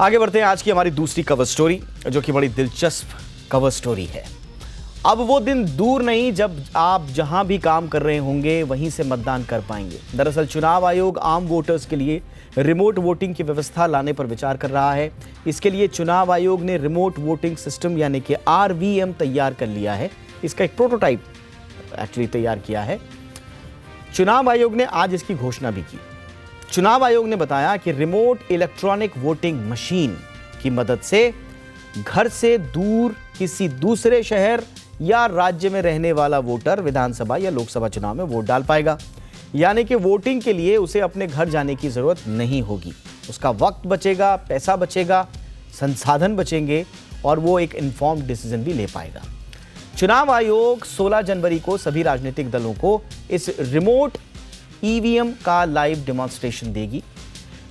आगे बढ़ते हैं आज की हमारी दूसरी कवर स्टोरी, जो कि बड़ी दिलचस्प कवर स्टोरी है। अब वो दिन दूर नहीं जब आप जहां भी काम कर रहे होंगे वहीं से मतदान कर पाएंगे। दरअसल चुनाव आयोग आम वोटर्स के लिए रिमोट वोटिंग की व्यवस्था लाने पर विचार कर रहा है। इसके लिए चुनाव आयोग ने रिमोट वोटिंग सिस्टम यानी कि RVM तैयार कर लिया है। इसका एक प्रोटोटाइप एक्चुअली तैयार किया है। चुनाव आयोग ने आज इसकी घोषणा भी की। चुनाव आयोग ने बताया कि रिमोट इलेक्ट्रॉनिक वोटिंग मशीन की मदद से घर से दूर किसी दूसरे शहर या राज्य में रहने वाला वोटर विधानसभा या लोकसभा चुनाव में वोट डाल पाएगा। यानी कि वोटिंग के लिए उसे अपने घर जाने की जरूरत नहीं होगी। उसका वक्त बचेगा, पैसा बचेगा, संसाधन बचेंगे और वो एक इन्फॉर्म्ड डिसीजन भी ले पाएगा। चुनाव आयोग 16 जनवरी को सभी राजनीतिक दलों को इस रिमोट EVM का लाइव डेमोन्स्ट्रेशन देगी।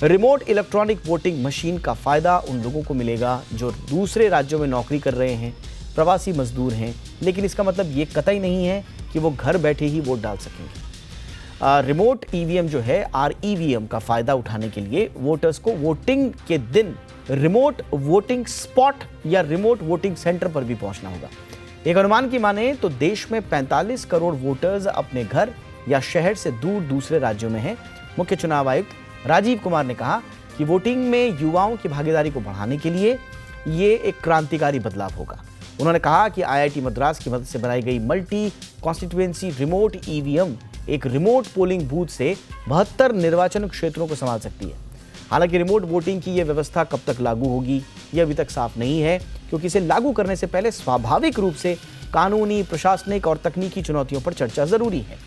रिमोट इलेक्ट्रॉनिक वोटिंग मशीन का फायदा उन लोगों को मिलेगा जो दूसरे राज्यों में नौकरी कर रहे हैं, प्रवासी मजदूर हैं, लेकिन इसका मतलब ये कतई नहीं है कि वो घर बैठे ही वोट डाल सकेंगे। रिमोट EVM जो है REVM का फायदा उठाने के लिए वोटर्स को वोटिंग के दिन रिमोट वोटिंग स्पॉट या रिमोट वोटिंग सेंटर पर भी पहुंचना होगा। एक अनुमान की माने तो देश में 45 करोड़ वोटर्स अपने घर या शहर से दूर दूसरे राज्यों में हैं। मुख्य चुनाव आयुक्त राजीव कुमार ने कहा कि वोटिंग में युवाओं की भागीदारी को बढ़ाने के लिए ये एक क्रांतिकारी बदलाव होगा। उन्होंने कहा कि IIT मद्रास की मदद से बनाई गई मल्टी कॉन्स्टिट्यूएंसी रिमोट EVM एक रिमोट पोलिंग बूथ से 72 निर्वाचन क्षेत्रों को संभाल सकती है। हालांकि रिमोट वोटिंग की यह व्यवस्था कब तक लागू होगी यह अभी तक साफ नहीं है, क्योंकि इसे लागू करने से पहले स्वाभाविक रूप से कानूनी, प्रशासनिक और तकनीकी चुनौतियों पर चर्चा जरूरी है।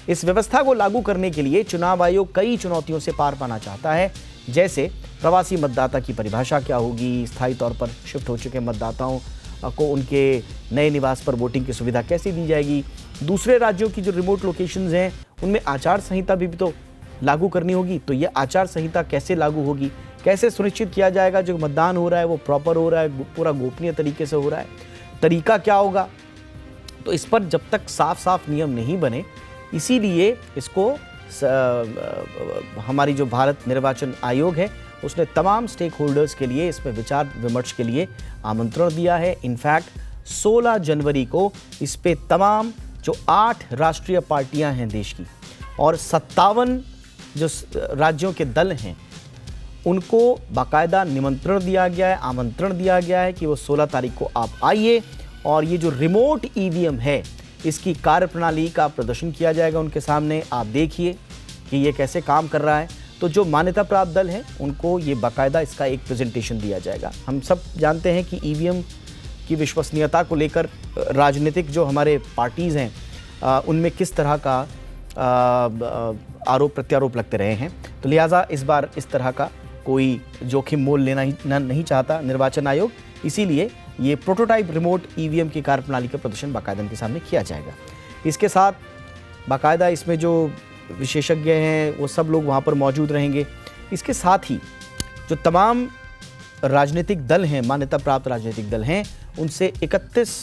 इस व्यवस्था को लागू करने के लिए चुनाव आयोग कई चुनौतियों से पार पाना चाहता है, जैसे प्रवासी मतदाता की परिभाषा क्या होगी, स्थायी तौर पर शिफ्ट हो चुके मतदाताओं को उनके नए निवास पर वोटिंग की सुविधा कैसे दी जाएगी, दूसरे राज्यों की जो रिमोट लोकेशंस हैं उनमें आचार संहिता भी तो लागू करनी होगी। तो ये आचार संहिता कैसे लागू होगी, कैसे सुनिश्चित किया जाएगा जो मतदान हो रहा है वो प्रॉपर हो रहा है, पूरा गोपनीय तरीके से हो रहा है, तरीका क्या होगा। तो इस पर जब तक साफ साफ नियम नहीं बने, इसीलिए इसको हमारी जो भारत निर्वाचन आयोग है उसने तमाम स्टेक होल्डर्स के लिए इसमें विचार विमर्श के लिए आमंत्रण दिया है। इनफैक्ट 16 जनवरी को इस पे तमाम जो 8 राष्ट्रीय पार्टियां हैं देश की और 57 जो राज्यों के दल हैं उनको बाकायदा निमंत्रण दिया गया है, आमंत्रण दिया गया है कि वो 16 तारीख को आप आइए और ये जो रिमोट EVM है इसकी कार्यप्रणाली का प्रदर्शन किया जाएगा उनके सामने। आप देखिए कि ये कैसे काम कर रहा है। तो जो मान्यता प्राप्त दल हैं उनको ये बाकायदा इसका एक प्रेजेंटेशन दिया जाएगा। हम सब जानते हैं कि EVM की विश्वसनीयता को लेकर राजनीतिक जो हमारे पार्टीज़ हैं उनमें किस तरह का आरोप प्रत्यारोप लगते रहे हैं। तो लिहाजा इस बार इस तरह का कोई जोखिम मोल लेना नहीं चाहता निर्वाचन आयोग, इसीलिए ये प्रोटोटाइप रिमोट EVM की कार्यप्रणाली का प्रदर्शन बाकायदा इनके सामने किया जाएगा। इसके साथ बाकायदा इसमें जो विशेषज्ञ हैं वो सब लोग वहाँ पर मौजूद रहेंगे। इसके साथ ही जो तमाम राजनीतिक दल हैं, मान्यता प्राप्त राजनीतिक दल हैं, उनसे 31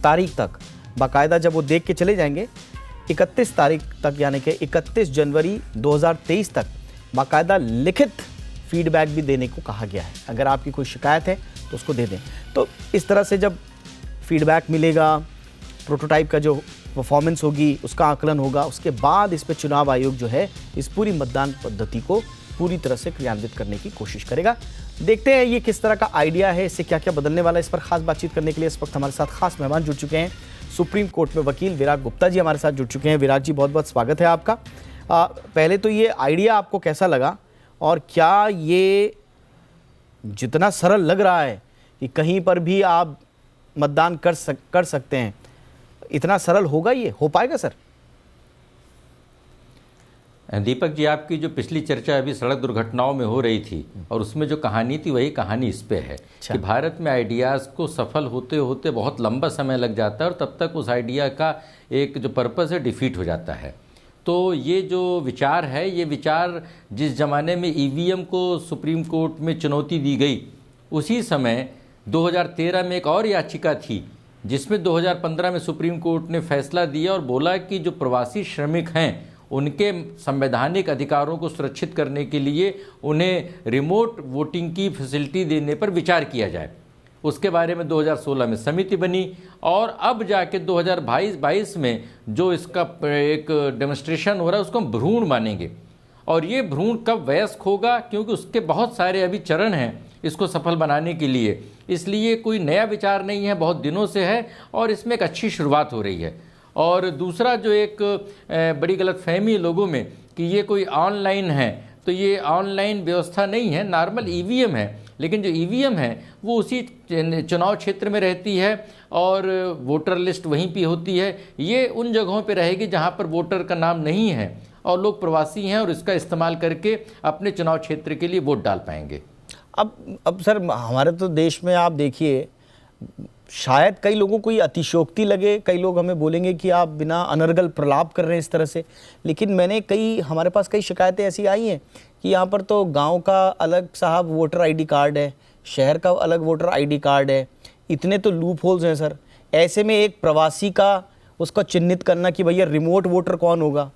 तारीख तक बाकायदा जब वो देख के चले जाएंगे, 31 तारीख तक यानी कि 31 जनवरी 2023 तक बाकायदा लिखित फीडबैक भी देने को कहा गया है। अगर आपकी कोई शिकायत है तो उसको दे दें। तो इस तरह से जब फीडबैक मिलेगा, प्रोटोटाइप का जो परफॉर्मेंस होगी उसका आकलन होगा, उसके बाद इस पर चुनाव आयोग जो है इस पूरी मतदान पद्धति को पूरी तरह से क्रियान्वित करने की कोशिश करेगा। देखते हैं ये किस तरह का आइडिया है, इससे क्या क्या बदलने वाला है। इस पर खास बातचीत करने के लिए इस वक्त हमारे साथ खास मेहमान जुड़ चुके हैं। सुप्रीम कोर्ट में वकील विराग गुप्ता जी हमारे साथ जुड़ चुके हैं। विराग जी, बहुत बहुत स्वागत है आपका। पहले तो ये आइडिया आपको कैसा लगा और क्या ये जितना सरल लग रहा है कि कहीं पर भी आप मतदान कर सकते हैं, इतना सरल होगा, ये हो पाएगा सर? दीपक जी, आपकी जो पिछली चर्चा अभी सड़क दुर्घटनाओं में हो रही थी और उसमें जो कहानी थी वही कहानी इस पे है कि भारत में आइडियाज़ को सफल होते होते बहुत लंबा समय लग जाता है और तब तक उस आइडिया का एक जो पर्पस है डिफीट हो जाता है। तो ये जो विचार है, ये विचार जिस ज़माने में EVM को सुप्रीम कोर्ट में चुनौती दी गई, उसी समय 2013 में एक और याचिका थी जिसमें 2015 में सुप्रीम कोर्ट ने फैसला दिया और बोला कि जो प्रवासी श्रमिक हैं उनके संवैधानिक अधिकारों को सुरक्षित करने के लिए उन्हें रिमोट वोटिंग की फैसिलिटी देने पर विचार किया जाए। उसके बारे में 2016 में समिति बनी और अब जाके 2022 में जो इसका एक डेमोन्स्ट्रेशन हो रहा है उसको हम भ्रूण मानेंगे। और ये भ्रूण कब वयस्क होगा, क्योंकि उसके बहुत सारे अभी चरण हैं इसको सफल बनाने के लिए, इसलिए कोई नया विचार नहीं है, बहुत दिनों से है और इसमें एक अच्छी शुरुआत हो रही है। और दूसरा जो एक बड़ी गलतफहमी लोगों में कि ये कोई ऑनलाइन है, तो ये ऑनलाइन व्यवस्था नहीं है, नॉर्मल ईवीएम है, लेकिन जो ईवीएम है वो उसी चुनाव क्षेत्र में रहती है और वोटर लिस्ट वहीं पे होती है। ये उन जगहों पे रहेगी जहाँ पर वोटर का नाम नहीं है और लोग प्रवासी हैं और इसका इस्तेमाल करके अपने चुनाव क्षेत्र के लिए वोट डाल पाएंगे। अब सर हमारे तो देश में आप देखिए, शायद कई लोगों को ये अतिशयोक्ति लगे, कई लोग हमें बोलेंगे कि आप बिना अनर्गल प्रलाप कर रहे हैं इस तरह से, लेकिन हमारे पास कई शिकायतें ऐसी आई हैं कि यहाँ पर तो गांव का अलग साहब वोटर आईडी कार्ड है, शहर का अलग वोटर आईडी कार्ड है, इतने तो लूप होल्स हैं सर। ऐसे में एक प्रवासी का उसका चिन्हित करना कि भैया रिमोट वोटर कौन होगा,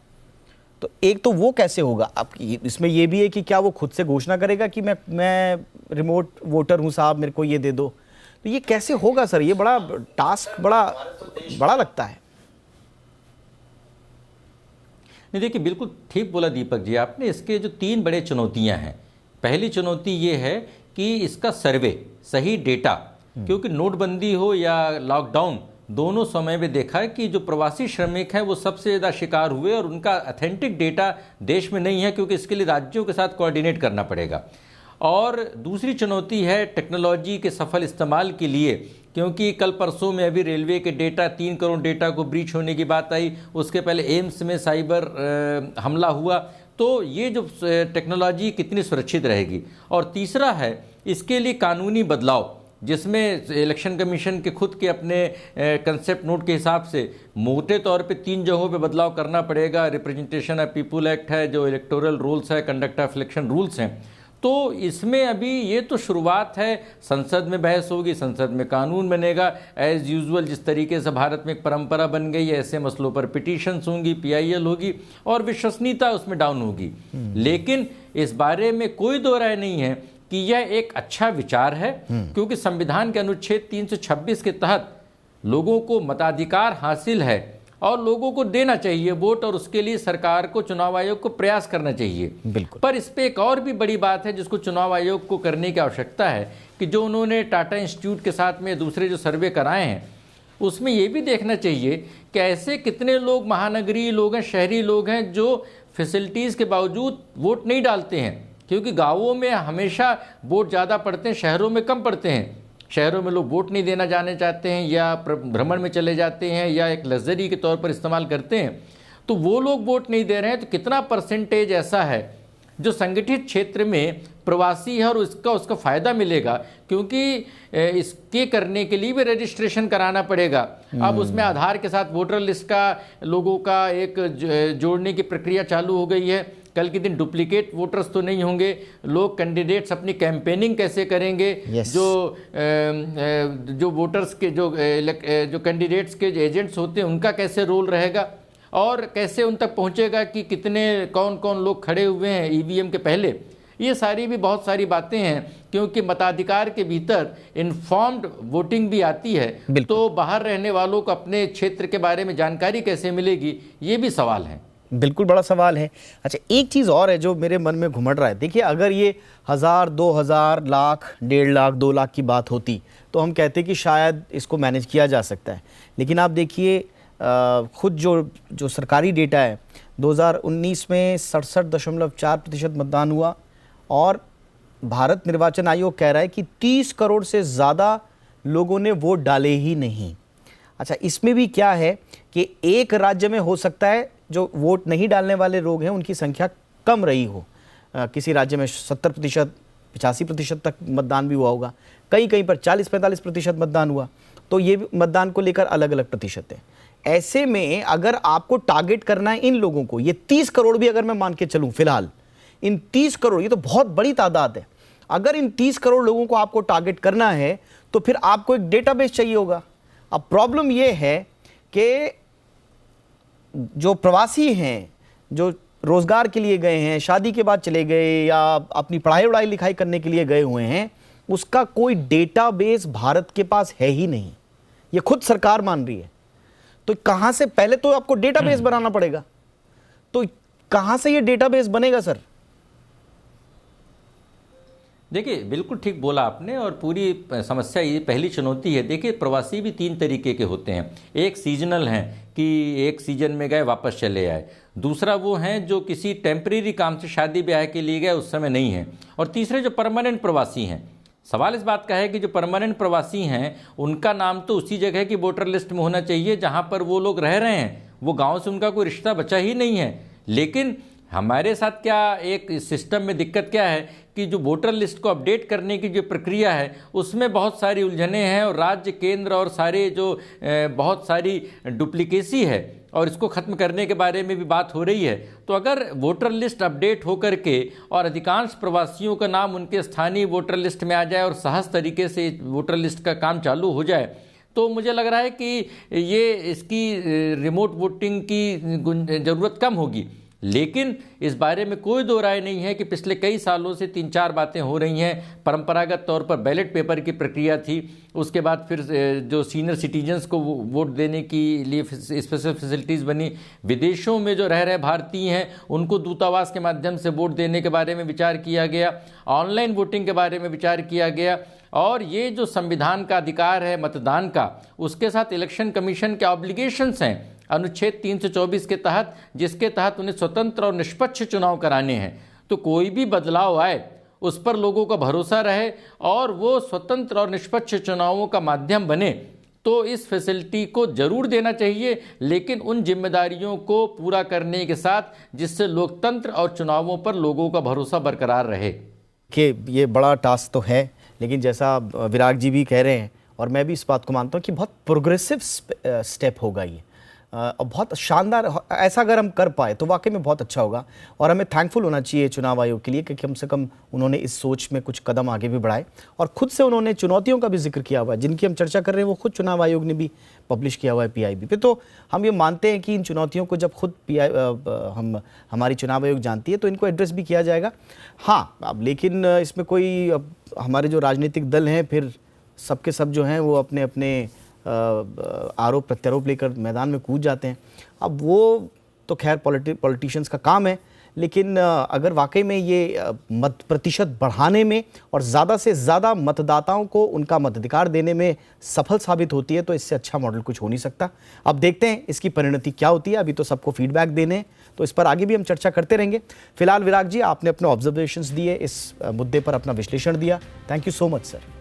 तो एक तो वो कैसे होगा। अब इसमें ये भी है कि क्या वो खुद से घोषणा करेगा कि मैं रिमोट वोटर हूँ साहब, मेरे को ये दे दो, तो ये कैसे होगा सर। ये बड़ा टास्क बड़ा लगता है। नहीं देखिए, बिल्कुल ठीक बोला दीपक जी आपने। इसके जो 3 बड़े चुनौतियां हैं, पहली चुनौती ये है कि इसका सर्वे, सही डेटा, क्योंकि नोटबंदी हो या लॉकडाउन दोनों समय में देखा है कि जो प्रवासी श्रमिक हैं वो सबसे ज़्यादा शिकार हुए और उनका ऑथेंटिक डेटा देश में नहीं है, क्योंकि इसके लिए राज्यों के साथ कोऑर्डिनेट करना पड़ेगा। और दूसरी चुनौती है टेक्नोलॉजी के सफल इस्तेमाल के लिए, क्योंकि कल परसों में अभी रेलवे के डेटा 3 करोड़ डेटा को ब्रीच होने की बात आई, उसके पहले एम्स में साइबर हमला हुआ, तो ये जो टेक्नोलॉजी कितनी सुरक्षित रहेगी। और तीसरा है इसके लिए कानूनी बदलाव, जिसमें इलेक्शन कमीशन के खुद के अपने कंसेप्ट नोट के हिसाब से मोटे तौर पे 3 जगहों पे बदलाव करना पड़ेगा। रिप्रेजेंटेशन ऑफ पीपुल एक्ट है, जो इलेक्टोरल रूल्स है, कंडक्ट ऑफ इलेक्शन रूल्स हैं। तो इसमें अभी ये तो शुरुआत है, संसद में बहस होगी, संसद में कानून बनेगा एज़ यूजुअल। जिस तरीके से भारत में एक परंपरा बन गई है, ऐसे मसलों पर पिटीशंस होंगी, PIL होगी और विश्वसनीयता उसमें डाउन होगी। लेकिन इस बारे में कोई दो राय नहीं है कि यह एक अच्छा विचार है, क्योंकि संविधान के अनुच्छेद 326 के तहत लोगों को मताधिकार हासिल है और लोगों को देना चाहिए वोट, और उसके लिए सरकार को, चुनाव आयोग को प्रयास करना चाहिए। बिल्कुल। पर इस पे एक और भी बड़ी बात है जिसको चुनाव आयोग को करने की आवश्यकता है, कि जो उन्होंने टाटा इंस्टीट्यूट के साथ में दूसरे जो सर्वे कराए हैं, उसमें ये भी देखना चाहिए कि ऐसे कितने लोग महानगरीय लोग हैं, शहरी लोग हैं, जो फैसिलिटीज़ के बावजूद वोट नहीं डालते हैं, क्योंकि गाँवों में हमेशा वोट ज़्यादा पड़ते हैं, शहरों में कम पड़ते हैं। शहरों में लोग वोट नहीं देना जाने चाहते हैं, या भ्रमण में चले जाते हैं, या एक लग्जरी के तौर पर इस्तेमाल करते हैं, तो वो लोग वोट नहीं दे रहे हैं। तो कितना परसेंटेज ऐसा है जो संगठित क्षेत्र में प्रवासी है और उसका फ़ायदा मिलेगा, क्योंकि इसके करने के लिए भी रजिस्ट्रेशन कराना पड़ेगा। अब उसमें आधार के साथ वोटर लिस्ट का लोगों का एक जोड़ने की प्रक्रिया चालू हो गई है। कल के दिन डुप्लीकेट वोटर्स तो नहीं होंगे, लोग कैंडिडेट्स अपनी कैंपेनिंग कैसे करेंगे, जो वोटर्स के जो कैंडिडेट्स के एजेंट्स होते हैं उनका कैसे रोल रहेगा, और कैसे उन तक पहुंचेगा कि कितने कौन कौन लोग खड़े हुए हैं ईवीएम के पहले। ये सारी भी बहुत सारी बातें हैं, क्योंकि मताधिकार के भीतर इन्फॉर्म्ड वोटिंग भी आती है, तो बाहर रहने वालों को अपने क्षेत्र के बारे में जानकारी कैसे मिलेगी, ये भी सवाल है। बिल्कुल बड़ा सवाल है। अच्छा, एक चीज़ और है जो मेरे मन में घुमड़ रहा है। देखिए, अगर ये 1000, 2000, लाख, 1.5 लाख, 2 लाख की बात होती तो हम कहते कि शायद इसको मैनेज किया जा सकता है, लेकिन आप देखिए खुद जो सरकारी डेटा है, 2019 में 67.4% मतदान हुआ, और भारत निर्वाचन आयोग कह रहा है कि 30 करोड़ से ज़्यादा लोगों ने वोट डाले ही नहीं। अच्छा, इसमें भी क्या है कि एक राज्य में हो सकता है जो वोट नहीं डालने वाले लोग हैं उनकी संख्या कम रही हो, किसी राज्य में 70%, 85% तक मतदान भी हुआ होगा, कहीं पर 40-45% मतदान हुआ, तो ये मतदान को लेकर अलग अलग प्रतिशत है। ऐसे में अगर आपको टारगेट करना है इन लोगों को, ये 30 करोड़ भी अगर मैं मान के चलूँ फिलहाल, इन 30 करोड़, ये तो बहुत बड़ी तादाद है, अगर इन 30 करोड़ लोगों को आपको टारगेट करना है तो फिर आपको एक डेटाबेस चाहिए होगा। अब प्रॉब्लम ये है कि जो प्रवासी हैं, जो रोजगार के लिए गए हैं, शादी के बाद चले गए या अपनी पढ़ाई लिखाई करने के लिए गए हुए हैं, उसका कोई डेटाबेस भारत के पास है ही नहीं। ये खुद सरकार मान रही है। तो कहां से, पहले तो आपको डेटाबेस बनाना पड़ेगा, तो कहां से ये डेटाबेस बनेगा सर? देखिए, बिल्कुल ठीक बोला आपने, और पूरी समस्या ये पहली चुनौती है। देखिए, प्रवासी भी 3 तरीके के होते हैं। एक सीजनल हैं कि एक सीजन में गए वापस चले आए, दूसरा वो हैं जो किसी टेम्परेरी काम से शादी ब्याह के लिए गए, उस समय नहीं हैं, और तीसरे जो परमानेंट प्रवासी हैं। सवाल इस बात का है कि जो परमानेंट प्रवासी हैं उनका नाम तो उसी जगह की वोटर लिस्ट में होना चाहिए जहाँ पर वो लोग रह रहे हैं। वो गाँव से उनका कोई रिश्ता बचा ही नहीं है। लेकिन हमारे साथ क्या एक सिस्टम में दिक्कत क्या है कि जो वोटर लिस्ट को अपडेट करने की जो प्रक्रिया है उसमें बहुत सारी उलझनें हैं, और राज्य, केंद्र और सारे जो बहुत सारी डुप्लीकेसी है, और इसको ख़त्म करने के बारे में भी बात हो रही है। तो अगर वोटर लिस्ट अपडेट हो करके और अधिकांश प्रवासियों का नाम उनके स्थानीय वोटर लिस्ट में आ जाए और सहज तरीके से वोटर लिस्ट का काम चालू हो जाए, तो मुझे लग रहा है कि ये इसकी रिमोट वोटिंग की ज़रूरत कम होगी। लेकिन इस बारे में कोई दो राय नहीं है कि पिछले कई सालों से 3-4 बातें हो रही हैं। परंपरागत तौर पर बैलेट पेपर की प्रक्रिया थी, उसके बाद फिर जो सीनियर सिटीजन्स को वोट देने के लिए स्पेशल फैसिलिटीज़ बनी। विदेशों में जो रह रहे भारतीय हैं उनको दूतावास के माध्यम से वोट देने के बारे में विचार किया गया। ऑनलाइन वोटिंग के बारे में विचार किया गया। और ये जो संविधान का अधिकार है मतदान का, उसके साथ इलेक्शन कमीशन के ऑब्लिगेशंस हैं अनुच्छेद 324 के तहत, जिसके तहत उन्हें स्वतंत्र और निष्पक्ष चुनाव कराने हैं। तो कोई भी बदलाव आए उस पर लोगों का भरोसा रहे और वो स्वतंत्र और निष्पक्ष चुनावों का माध्यम बने, तो इस फैसिलिटी को जरूर देना चाहिए, लेकिन उन जिम्मेदारियों को पूरा करने के साथ जिससे लोकतंत्र और चुनावों पर लोगों का भरोसा बरकरार रहे। कि ये बड़ा टास्क तो है, लेकिन जैसा विराग जी भी कह रहे हैं और मैं भी इस बात को मानता हूँ कि बहुत प्रोग्रेसिव स्टेप होगा ये, और बहुत शानदार। ऐसा अगर हम कर पाए तो वाकई में बहुत अच्छा होगा, और हमें थैंकफुल होना चाहिए चुनाव आयोग के लिए कि कम से कम उन्होंने इस सोच में कुछ कदम आगे भी बढ़ाए, और खुद से उन्होंने चुनौतियों का भी जिक्र किया हुआ है जिनकी हम चर्चा कर रहे हैं। वो खुद चुनाव आयोग ने भी पब्लिश किया हुआ है PIB पे। तो हम ये मानते हैं कि इन चुनौतियों को जब खुद हमारी चुनाव आयोग जानती है तो इनको एड्रेस भी किया जाएगा। हाँ, अब लेकिन इसमें कोई हमारे जो राजनीतिक दल हैं फिर सबके सब जो हैं वो अपने अपने आरोप प्रत्यारोप लेकर मैदान में कूद जाते हैं। अब वो तो खैर पॉलिटिशियंस का काम है, लेकिन अगर वाकई में ये मत प्रतिशत बढ़ाने में और ज़्यादा से ज़्यादा मतदाताओं को उनका मताधिकार देने में सफल साबित होती है तो इससे अच्छा मॉडल कुछ हो नहीं सकता। अब देखते हैं इसकी परिणति क्या होती है। अभी तो सबको फीडबैक देने हैं, तो इस पर आगे भी हम चर्चा करते रहेंगे। फिलहाल विराग जी, आपने अपने ऑब्जर्वेशंस दिए, इस मुद्दे पर अपना विश्लेषण दिया। Thank you so much sir.